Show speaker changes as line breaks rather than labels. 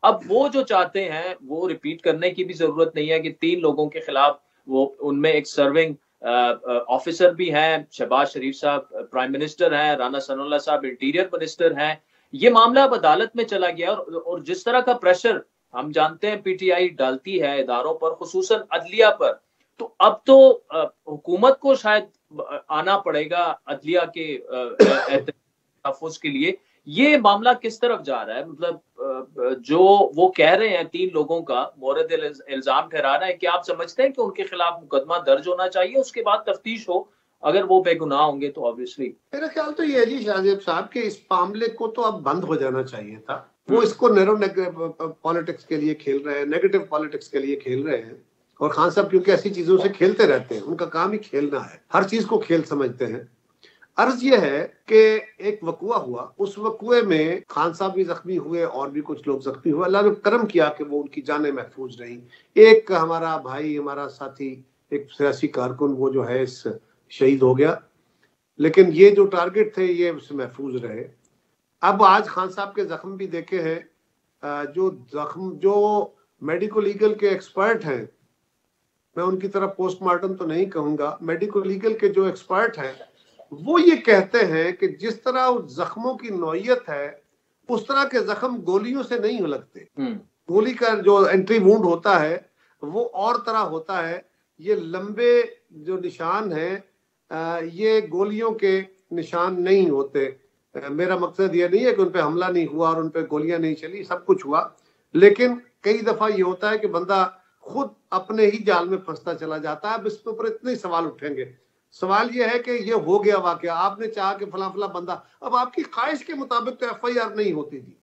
अब वो जो चाहते हैं वो रिपीट करने की भी जरूरत नहीं है कि 3 लोगों के खिलाफ वो उनमें एक सर्विंग ऑफिसर भी हैं, शहबाज शरीफ साहब प्राइम मिनिस्टर हैं, राना सनाउल्लाह साहब इंटीरियर मिनिस्टर हैं। ये मामला अब अदालत में चला गया और जिस तरह का प्रेशर हम जानते हैं पीटीआई डालती है इदारों पर, खुसूसन अदलिया पर, तो अब तो हुकूमत को शायद आना पड़ेगा अदलिया के तहफ़्फ़ुज़ के लिए। ये मामला किस तरफ जा रहा है? मतलब जो वो कह रहे हैं 3 लोगों का मोरद इल्ज़ाम ठहरा रहे हैं, क्या आप समझते हैं कि उनके खिलाफ मुकदमा दर्ज होना चाहिए, उसके बाद तफ्तीश हो, अगर वो बेगुनाह होंगे तो ऑब्वियसली।
मेरा ख्याल तो ये है जी शाहजेब साहब कि इस मामले को तो अब बंद हो जाना चाहिए था। वो
हुँ।
इसको नैरो पॉलिटिक्स के लिए खेल रहे हैं, नेगेटिव पॉलिटिक्स के लिए खेल रहे हैं। और खान साहब क्योंकि ऐसी चीजों से खेलते रहते हैं, उनका काम ही खेलना है, हर चीज को खेल समझते हैं। अर्ज ये है कि एक वकुआ हुआ, उस वकुए में खान साहब भी जख्मी हुए और भी कुछ लोग जख्मी हुए। अल्लाह ने करम किया कि वो उनकी जानें महफूज रही। एक हमारा भाई, हमारा साथी, एक सियासी कारकुन वो जो है इस शहीद हो गया, लेकिन ये जो टारगेट थे ये उससे महफूज रहे। अब आज खान साहब के जख्म भी देखे हैं। जो जख्म जो मेडिको लीगल के एक्सपर्ट हैं, मैं उनकी तरफ पोस्टमार्टम तो नहीं कहूंगा, मेडिको लीगल के जो एक्सपर्ट हैं वो ये कहते हैं कि जिस तरह उस जख्मों की नौयत है उस तरह के जख्म गोलियों से नहीं लगते। गोली का जो एंट्री वुंड होता है वो और तरह होता है। ये लंबे जो निशान हैं ये गोलियों के निशान नहीं होते। मेरा मकसद ये नहीं है कि उन पे हमला नहीं हुआ और उन पे गोलियां नहीं चली, सब कुछ हुआ, लेकिन कई दफा ये होता है कि बंदा खुद अपने ही जाल में फंसता चला जाता है। अब इसके ऊपर इतने सवाल उठेंगे। सवाल ये है कि ये हो गया वाकया, आपने चाहा कि फला फला बंदा, अब आपकी ख्वाहिश के मुताबिक तो एफआईआर नहीं होती थी।